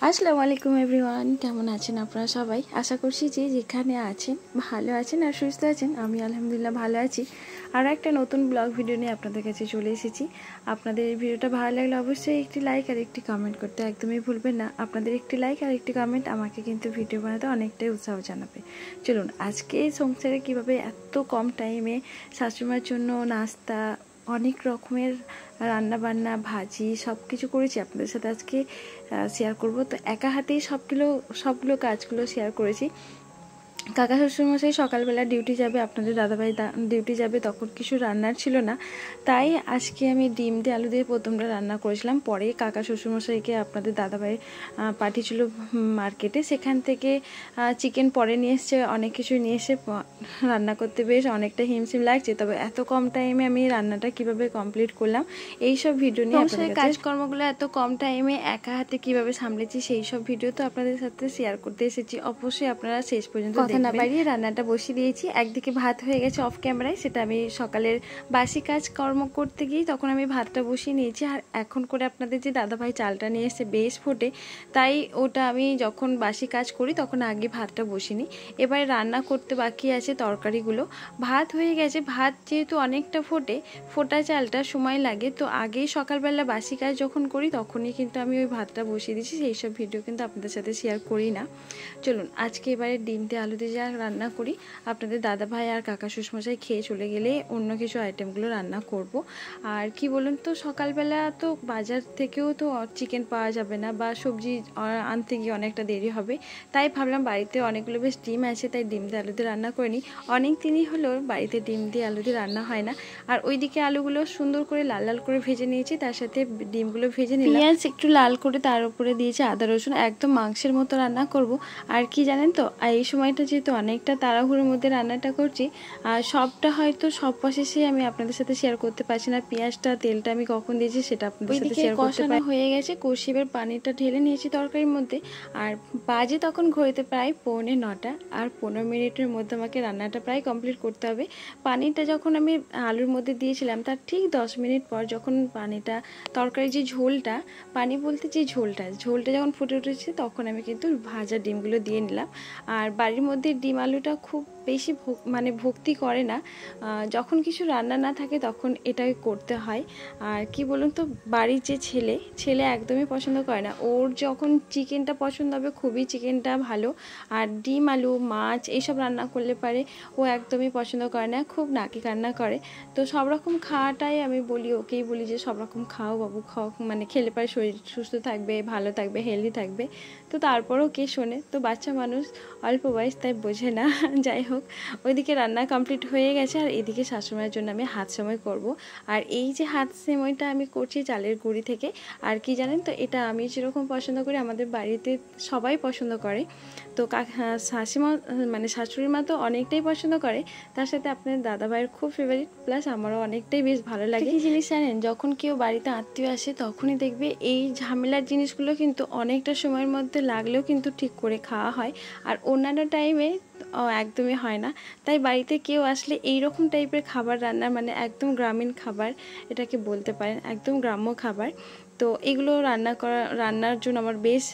আসসালামু আলাইকুম এভরিওয়ান, কেমন আছেন আপনারা সবাই? আশা করছি যে যেখানে আছেন ভালো আছেন আর সুস্থ আছেন। আমি আলহামদুলিল্লাহ ভালো আছি। আর একটা নতুন ব্লগ ভিডিও নিয়ে আপনাদের কাছে চলে এসেছি। আপনাদের এই ভিডিওটা ভালো লাগলে অবশ্যই একটি লাইক আর একটি কমেন্ট করতে একদমই ভুলবেন না। আপনাদের একটি লাইক আর একটি কমেন্ট আমাকে কিন্তু ভিডিও বানাতে অনেকটাই উৎসাহ জানাবে। চলুন আজকে সংসারে কিভাবে এত কম টাইমে শাশুড়িমার জন্য নাস্তা, অনেক রকমের রান্না বান্না, ভাজি সব কিছু করেছি আপনাদের সাথে আজকে শেয়ার করব। তো একা হাতেই সবগুলো কাজগুলো শেয়ার করেছি। কাকা শ্বশুরমশাই সকালবেলা ডিউটি যাবে, আপনাদের দাদাভাই ডিউটি যাবে, তখন কিছু রান্নার ছিল না, তাই আজকে আমি ডিম দিয়ে আলু দিয়ে প্রথমটা রান্না করেছিলাম। পরে কাকা শ্বশুরমশাইকে আপনাদের দাদাভাই পাঠিয়েছিল মার্কেটে, সেখান থেকে চিকেন পরে নিয়ে এসছে, অনেক কিছু নিয়ে এসে রান্না করতে বেশ অনেকটা হিমশিম লাগছে। তবে এত কম টাইমে আমি রান্নাটা কিভাবে কমপ্লিট করলাম এই সব ভিডিও নিয়ে আপনাদের কাজকর্মগুলো এত কম টাইমে একা হাতে কিভাবে সামলেছি সেই সব ভিডিও তো আপনাদের সাথে শেয়ার করতে এসেছি। অবশ্যই আপনারা শেষ পর্যন্ত কথা না বাড়িয়ে রান্নাটা বসিয়ে দিয়েছি। একদিকে ভাত হয়ে গেছে অফ ক্যামেরায়, সেটা আমি সকালের বাসি কাজ কর্ম করতে গিয়ে তখন আমি ভাতটা বসিয়ে নিয়েছি। আর এখন করে আপনাদের যে দাদাভাই চালটা নিয়ে এসে বেশ ফোটে, তাই ওটা আমি যখন বাসি কাজ করি তখন আগে ভাতটা বসিয়ে নিই। এবারে রান্না করতে বাকি আছে তরকারিগুলো। ভাত হয়ে গেছে, ভাত যেহেতু অনেকটা ফোটা চালটা সময় লাগে, তো আগেই সকালবেলা বাসি কাজ যখন করি তখনই কিন্তু আমি ওই ভাতটা বসিয়ে দিচ্ছি। সেই সব ভিডিও কিন্তু আপনাদের সাথে শেয়ার করি না। চলুন আজকে এবারে ডিম দিয়ে আলু দিয়ে যা রান্না করি, আপনাদের দাদাভাই আর কাকা শ্বশুরমশাই খেয়ে চলে গেলে অন্য কিছু আইটেমগুলো রান্না করব। আর কি বলুন তো, সকালবেলা তো বাজার থেকেও তো চিকেন পাওয়া যাবে না, বা সবজি আনতে গিয়ে অনেকটা দেরি হবে, তাই ভাবলাম বাড়িতে অনেকগুলো বেশ ডিম আছে, তাই ডিম দিয়ে আলু দিয়ে রান্না করে নিই। অনেক দিনই হলো বাড়িতে ডিম দিয়ে আলু দিয়ে রান্না হয় না। আর ওইদিকে আলুগুলো সুন্দর করে লাল লাল করে ভেজে নিয়েছি, তার সাথে ডিমগুলো ভেজে নিলাম। পেঁয়াজ একটু লাল করে তার উপরে দিয়েছি আদা রসুন, একদম মাংসের মতো রান্না করব। আর কি জানেন তো, এই সময়টা যেহেতু অনেকটা তাড়াহুড়োর মধ্যে রান্নাটা করছি, আর সবটা হয়তো সব প্রসেসে আমি আপনাদের সাথে শেয়ার করতে পারছি না। পেঁয়াজটা তেলটা আমি কখন দিয়েছি সেটা আপনাদের সাথে শেয়ার করতে পারি। হয়ে গেছে, কষি এবার পানিটা ঢেলে নিয়েছি তরকারির মধ্যে। আর বাজে তখন ঘড়িতে প্রায় 8:45, আর 15 মিনিটের মধ্যে আমাকে রান্নাটা প্রায় কমপ্লিট করতে হবে। পানিটা যখন আমি আলুর মধ্যে দিয়েছিলাম তার ঠিক 10 মিনিট পর যখন পানিটা, তরকারির যে ঝোলটা, পানি বলতে যে ঝোলটা যখন ফুটে উঠেছে তখন আমি কিন্তু ভাজা ডিমগুলো দিয়ে নিলাম। আর বাড়ির মধ্যে ডিম আলুটা খুব বেশি ভক্তি করে না, যখন কিছু রান্না না থাকে তখন এটাই করতে হয়। আর কি বলুন তো, বাড়ির যে ছেলে একদমই পছন্দ করে না। ওর যখন চিকেনটা পছন্দ হবে, খুবই চিকেনটা ভালো, আর ডিম আলু মাছ এইসব রান্না করলে পারে ও একদমই পছন্দ করে না, খুব নাকি কান্না করে। তো সব রকম খাওয়াটাই আমি বলি, ওকেই বলি যে সব রকম খাও বাবু, খাও, খেলে পারে শরীর সুস্থ থাকবে, ভালো থাকবে, হেলদি থাকবে। তো তারপরেও কে শোনে, তো বাচ্চা মানুষ, অল্প বয়স, তাই বোঝে না। যাই হোক, ওইদিকে রান্না কমপ্লিট হয়ে গেছে, আর এদিকে শাশুড়িমার জন্য আমি হাত সেমাই করব। আর এই যে হাত সেমাইটা আমি করছি চালের গুঁড়ি থেকে। আর কি জানেন তো, এটা আমি যেরকম পছন্দ করি আমাদের বাড়িতে সবাই পছন্দ করে। তো শাশুড়িমা শাশুড়ি মা তো অনেকটাই পছন্দ করে, তার সাথে আপনার দাদাভাইয়ের খুব ফেভারিট, প্লাস আমারও অনেকটাই বেশ ভালো লাগে। কি জিনিস জানেন, যখন কেউ বাড়িতে আত্মীয় আসে তখনই দেখবে এই ঝামেলার জিনিসগুলো কিন্তু অনেকটা সময়ের মধ্যে লাগলেও কিন্তু ঠিক করে খাওয়া হয়, আর অন্যান্য টাইমে একদমই হয় না। তাই বাড়িতে কেউ আসলে এই রকম টাইপের খাবার রান্না, একদম গ্রামীণ খাবার এটাকে বলতে পারেন, একদম গ্রাম্য খাবার। তো এগুলো রান্নার জন্য আমার বেশ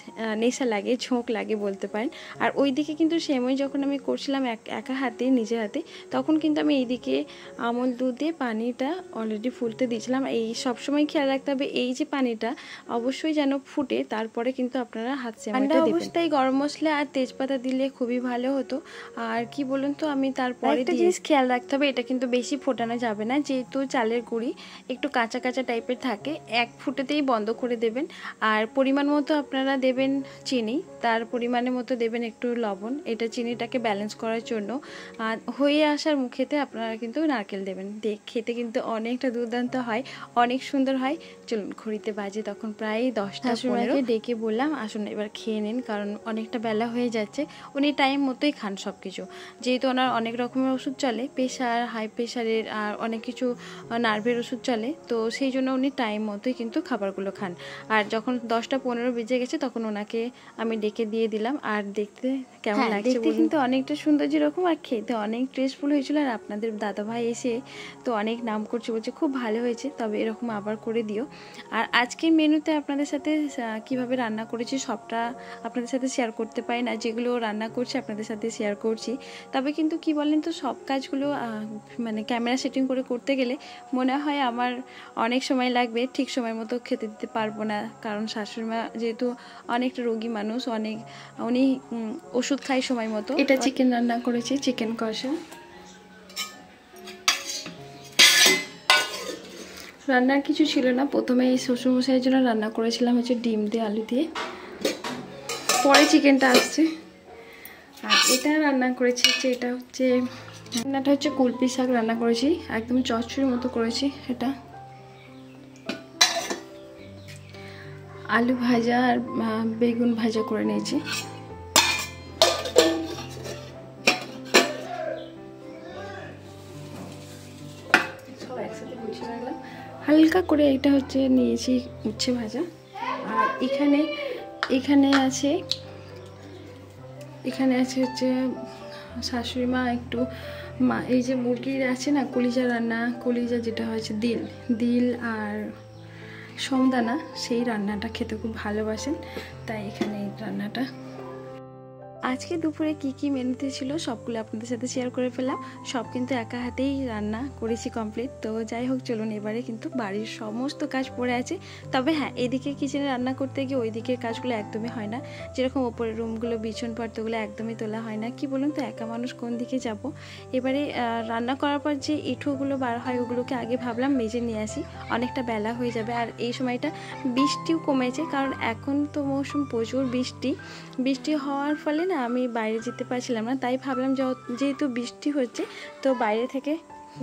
নেশা লাগে, ঝোঁক লাগে বলতে পারেন। আর ওইদিকে কিন্তু সেমই যখন আমি করছিলাম একা হাতে, নিজের হাতে, তখন কিন্তু আমি এইদিকে আমল দুধ দিয়ে পানিটা অলরেডি ফুটতে দিয়েছিলাম। এই সবসময় খেয়াল রাখতে হবে এই যে পানিটা অবশ্যই যেন ফুটে, তারপরে কিন্তু আপনারা হাত সেমাইটা দেবেন। অবস্থায় গরম মশলা আর তেজপাতা দিলে খুবই ভালো হতো। আর কি বলুন তো, আমি তারপরে একটা জিনিস খেয়াল রাখতে হবে, এটা কিন্তু বেশি ফোটানো যাবে না, যেহেতু চালের গুঁড়ি একটু কাঁচা কাঁচা টাইপের থাকে, এক ফুটেতেই বন্ধ করে দেবেন। আর পরিমাণ মতো আপনারা দেবেন চিনি, তার পরিমাণের মতো দেবেন একটু লবণ, এটা চিনিটাকে ব্যালেন্স করার জন্য। আর হয়ে আসার মুখেতে আপনারা কিন্তু নারকেল দেবেন, খেতে কিন্তু অনেকটা দুর্দান্ত হয়, অনেক সুন্দর হয়। চলুন, ঘড়িতে বাজে তখন প্রায় 10টা-15। ডেকে বললাম আসুন এবার খেয়ে নিন, কারণ অনেকটা বেলা হয়ে যাচ্ছে। উনি টাইম মতোই খান সব কিছু, যেহেতু ওনার অনেক রকমের ওষুধ চলে, প্রেশার, হাই প্রেশারের, আর অনেক কিছু নার্ভের ওষুধ চলে, তো সেই জন্য উনি টাইম মতোই কিন্তু খাবারগুলো ওগুলো খান। আর যখন 10টা 15 বেজে গেছে তখন ওনাকে আমি ডেকে দিয়ে দিলাম। আর দেখতে কেমন লাগছে দেখতে কিন্তু অনেকটা সুন্দর যেরকম, আর খেতে অনেক টেস্টফুল হয়েছিল। আর আপনাদের দাদাভাই এসে তো অনেক নাম করছে, বলছে খুব ভালো হয়েছে, তবে এরকম আবার করে দিও। আর আজকের মেনুতে আপনাদের সাথে কিভাবে রান্না করেছি সবটা আপনাদের সাথে শেয়ার করতে পারি না, যেগুলো রান্না করছি আপনাদের সাথে শেয়ার করছি। তবে কিন্তু কি বলেন তো, সব কাজগুলো মানে ক্যামেরা সেটিং করে করতে গেলে মনে হয় আমার অনেক সময় লাগবে, ঠিক সময় মতো খেতে দিতে পারবো না। কারণ শাশুড়িমা যেহেতু অনেকটা রোগী মানুষ, উনি ওষুধ খায় সময় মতো। এটা চিকেন রান্না করেছি, চিকেন কষা। রান্নার কিছু ছিল না, প্রথমে এই শ্বশুরমশাইয়ের জন্য রান্না করেছিলাম হচ্ছে ডিম দিয়ে আলু দিয়ে, পরে চিকেনটা আসছে। আর এটা রান্না করেছি হচ্ছে, এটা হচ্ছে রান্নাটা হচ্ছে কুলপি শাক রান্না করেছি, একদম চচ্চড়ির মতো করেছি। এটা আলু ভাজা আর বেগুন ভাজা করে নিয়েছি। সব একসাথে গুছিয়ে রাখলাম হালকা করে। এটা হচ্ছে নিয়েছি উচ্ছে ভাজা। আর এখানে আছে হচ্ছে শাশুড়ি মা একটু এই যে মুরগির আছে না কলিজা রান্না, কলিজা যেটা হয়েছে দিল আর সমদানা, সেই রান্নাটা খেতে খুব ভালোবাসেন, তাই এখানে এই রান্নাটা। আজকে দুপুরে কি মেনুতে ছিল সবগুলো আপনাদের সাথে শেয়ার করে ফেললাম। সব কিন্তু একা হাতেই রান্না করেছি কমপ্লিট। তো যাই হোক, চলুন এবারে কিন্তু বাড়ির সমস্ত কাজ পড়ে আছে। তবে হ্যাঁ, এদিকে কিচেনে রান্না করতে গিয়ে ওই দিকের কাজগুলো একদমই হয় না, যেরকম ওপরের রুমগুলো বিছন পর্দাগুলো একদমই তোলা হয় না। কি বলুন তো, একা মানুষ কোন দিকে যাব। এবারে রান্না করার পর যে এঁঠোগুলো বার হয় ওগুলোকে আগে ভাবলাম মেজে নিয়ে আসি, অনেকটা বেলা হয়ে যাবে। আর এই সময়টা বৃষ্টিও কমেছে, কারণ এখন তো মৌসুম প্রচুর বৃষ্টি হওয়ার ফলে না আমি বাইরে যেতে পারছিলাম না, তাই ভাবলাম যেহেতু বৃষ্টি হচ্ছে তো বাইরে থেকে।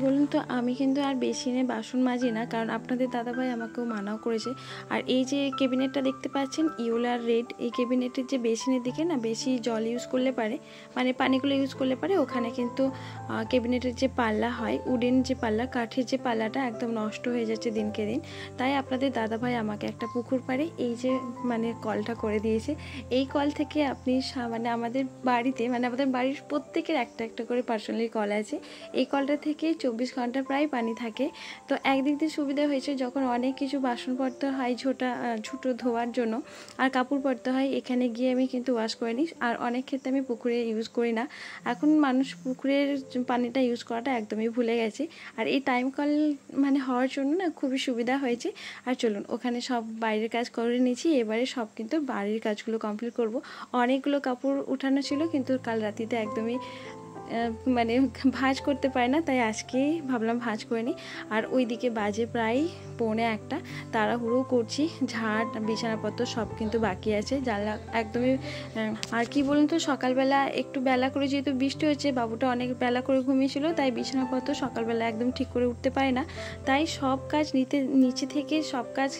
বলুন তো, আমি কিন্তু আর বেসিনে বাসন মাজি না, কারণ আপনাদের দাদাভাই আমাকেও মানাও করেছে। আর এই যে ক্যাবিনেটটা দেখতে পাচ্ছেন ইয়েলো আর রেড, এই ক্যাবিনেটের যে বেসিনের দিকে না বেশি জল ইউজ করলে পারে, মানে পানিগুলো ইউজ করলে পারে, ওখানে কিন্তু ক্যাবিনেটের যে পাল্লা হয়, উডেন যে পাল্লা, কাঠের যে পাল্লাটা একদম নষ্ট হয়ে যাচ্ছে দিনকে দিন। তাই আপনাদের দাদাভাই আমাকে একটা পুকুর পাড়ে এই যে মানে কলটা করে দিয়েছে। এই কল থেকে আপনি মানে আমাদের বাড়িতে, মানে আমাদের বাড়ির প্রত্যেকের একটা একটা করে পার্সোনালি কল আছে। এই কলটা থেকে 24 ঘন্টা প্রায় পানি থাকে। তো একদিক দিয়ে সুবিধা হয়েছে, যখন অনেক কিছু বাসনপত্র হয় ছোটো ধোয়ার জন্য আর কাপড় পরতে হয়, এখানে গিয়ে আমি কিন্তু ওয়াশ করে নিই। আর অনেক ক্ষেত্রে আমি পুকুরে ইউজ করি না, এখন মানুষ পুকুরের পানিটা ইউজ করাটা একদমই ভুলে গেছে। আর এই টাইম কল মানে হওয়ার জন্য না খুবই সুবিধা হয়েছে। আর চলুন, ওখানে সব বাইরের কাজ করে নিয়েছি, এবারে সব কিন্তু বাড়ির কাজগুলো কমপ্লিট করব। অনেকগুলো কাপড় উঠানো ছিল, কিন্তু কাল রাতিতে একদমই মানে ভাঁজ করতে পারি না, তাই আজকেই ভাবলাম ভাঁজ করে নিই। আর ওইদিকে বাজে প্রায় 1:45, তাড়াহুড়ো করছি, ঝাড় বিছানাপত্র সব কিন্তু বাকি আছে, জানলা একদমই। আর কি বলুন তো, সকালবেলা একটু বেলা করে, যেহেতু বৃষ্টি হচ্ছে, বাবুটা অনেক বেলা করে ঘুমিয়েছিল, তাই বিছানাপত্র সকালবেলা একদম ঠিক করে উঠতে পারে না। তাই সব কাজ নিচে থেকে সব কাজ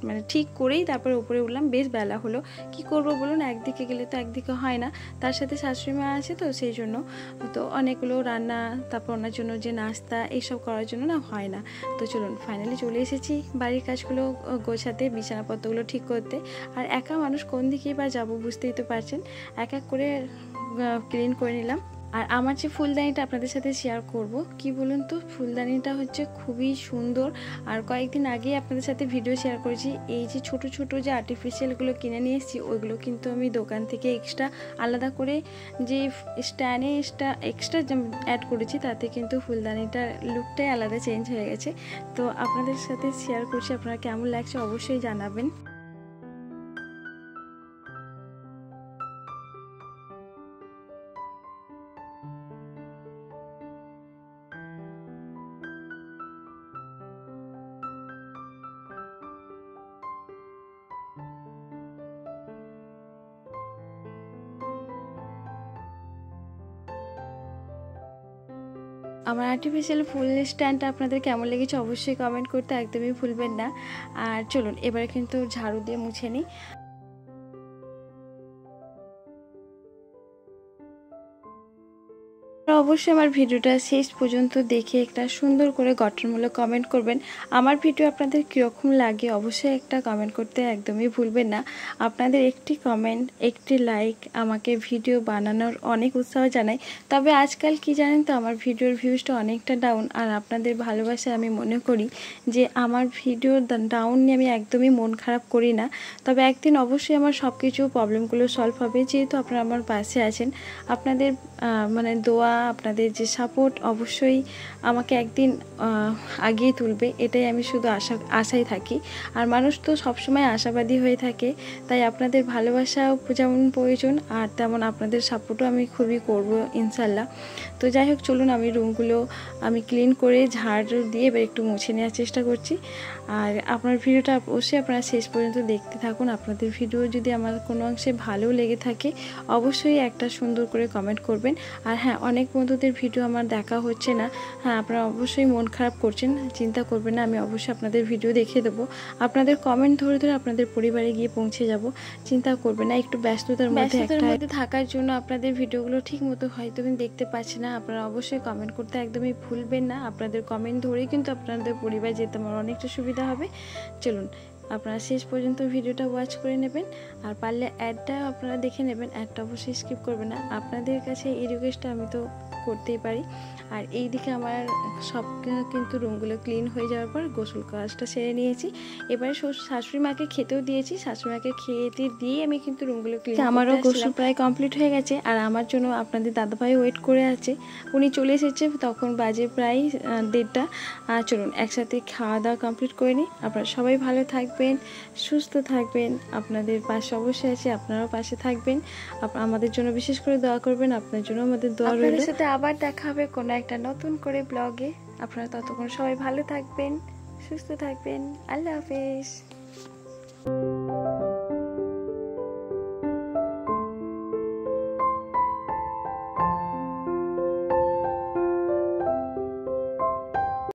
মানে ঠিক করেই তারপরে উপরে উঠলাম। বেশ বেলা হলো, কি করব বলুন, একদিকে গেলে তো একদিকে হয় না। তার সাথে শাশুড়ি মা আছে, তো সেই জন্য তো অনেকগুলো রান্না, তারপর ওনার জন্য যে নাস্তা, এইসব করার জন্য না হয় না। তো চলুন, ফাইনালি চলে এসেছি বাড়ির কাজগুলো গোছাতে, বিছানাপত্রগুলো ঠিক করতে। আর একা মানুষ কোন দিকেই বা যাবো বুঝতেই তো পারছেন, এক এক করে ক্লিন করে নিলাম। আর আমার যে ফুলদানিটা আপনাদের সাথে শেয়ার করব, কি বলুন তো, ফুলদানিটা হচ্ছে খুবই সুন্দর। আর কয়েকদিন আগে আপনাদের সাথে ভিডিও শেয়ার করেছি, এই যে ছোট ছোট যে আর্টিফিশিয়ালগুলো কিনে নিয়ে এসেছি, ওইগুলো কিন্তু আমি দোকান থেকে এক্সট্রা আলাদা করে যে স্ট্যান্ডে এক্সট্রা অ্যাড করেছি, তাতে কিন্তু ফুলদানিটার লুকটাই আলাদা চেঞ্জ হয়ে গেছে। তো আপনাদের সাথে শেয়ার করছি, আপনারা কেমন লাগছে অবশ্যই জানাবেন। আমার আর্টিফিশিয়াল ফুল স্ট্যান্ডটা আপনাদের কেমন লেগেছে অবশ্যই কমেন্ট করতে একদমই ভুলবেন না। আর চলুন এবারে কিন্তু ঝাড়ু দিয়ে মুছে নিই। অবশ্যই আমার ভিডিওটা শেষ পর্যন্ত দেখে একটা সুন্দর করে গঠনমূলক কমেন্ট করবেন। আমার ভিডিও আপনাদের কীরকম লাগে অবশ্যই একটা কমেন্ট করতে একদমই ভুলবেন না। আপনাদের একটি কমেন্ট, একটি লাইক আমাকে ভিডিও বানানোর অনেক উৎসাহ জানায়। তবে আজকাল কি জানেন তো, আমার ভিডিওর ভিউজটা অনেকটা ডাউন, আর আপনাদের ভালোবাসায় আমি মনে করি যে আমার ভিডিও ডাউন নিয়ে আমি একদমই মন খারাপ করি না। তবে একদিন অবশ্যই আমার সব কিছু প্রবলেমগুলো সলভ হবে, যেহেতু আপনারা আমার পাশে আছেন। আপনাদের মানে দোয়া, আপনাদের যে সাপোর্ট অবশ্যই আমাকে একদিন আগিয়ে তুলবে, এটাই আমি শুধু আশায় থাকি। আর মানুষ তো সবসময় আশাবাদী হয়ে থাকে, তাই আপনাদের ভালোবাসাও যেমন প্রয়োজন আর তেমন আপনাদের সাপোর্টও আমি খুবই করব ইনশাল্লাহ। তো যাই হোক, চলুন আমি রুমগুলো আমি ক্লিন করে ঝাড়ু দিয়ে এবার একটু মুছে নেওয়ার চেষ্টা করছি। আর আপনার ভিডিওটা অবশ্যই আপনারা শেষ পর্যন্ত দেখতে থাকুন। আপনাদের ভিডিও যদি আমার কোনো অংশে ভালো লেগে থাকে অবশ্যই একটা সুন্দর করে কমেন্ট করবেন। আর হ্যাঁ, অনেক বন্ধুদের ভিডিও আমার দেখা হচ্ছে না, হ্যাঁ আপনারা অবশ্যই মন খারাপ করছেন, চিন্তা করবেন না, আমি অবশ্যই আপনাদের ভিডিও দেখিয়ে দেবো। আপনাদের কমেন্ট ধরে ধরে আপনাদের পরিবারে গিয়ে পৌঁছে যাব, চিন্তা করবেন না। একটু ব্যস্ততার মধ্যে থাকার জন্য আপনাদের ভিডিওগুলো ঠিক মতো হয়তো আমি দেখতে পাচ্ছি না। আপনারা অবশ্যই কমেন্ট করতে একদমই ভুলবেন না। আপনাদের কমেন্ট ধরেই কিন্তু আপনাদের পরিবার যেতে আমার অনেকটা সুবিধা হবে। চলুন আপনারা শেষ পর্যন্ত ভিডিওটা ওয়াচ করে নেবেন, আর পারলে অ্যাডটা আপনারা দেখে নেবেন, অ্যাডটা অবশ্যই স্কিপ করবেন না। আপনাদের কাছে এই রিকোয়েস্টটা আমি তো করতেই পারি। আর এই দিকে আমার সব কিন্তু রুমগুলো ক্লিন হয়ে যাওয়ার পর গোসল কাজটা সেরে নিয়েছি। এবারে শাশুড়ি মাকে খেতেও দিয়েছি, শাশুড়ি মাকে খেতে দিয়ে আমি কিন্তু রুমগুলো ক্লিন, আমারও গোসল প্রায় কমপ্লিট হয়ে গেছে। আর আমার জন্য আপনাদের দাদাভাই ওয়েট করে আছে, উনি চলে এসেছে, তখন বাজে প্রায় 1:30। চলুন একসাথে খাওয়া দাওয়া কমপ্লিট করে নিই। আপনারা সবাই ভালো থাকবেন, সুস্থ থাকবেন, আপনাদের পাশে অবশ্যই আছে, আপনারাও পাশে থাকবেন, আমাদের জন্য বিশেষ করে দোয়া করবেন। আপনার জন্য আমাদের দোয়া রইল। আপনাদের সাথে আবার দেখা হবে কোনো একটা নতুন করে ব্লগে। আপনারা ততক্ষণ সবাই ভালো থাকবেন, সুস্থ থাকবেন। আল্লাহ হাফেজ।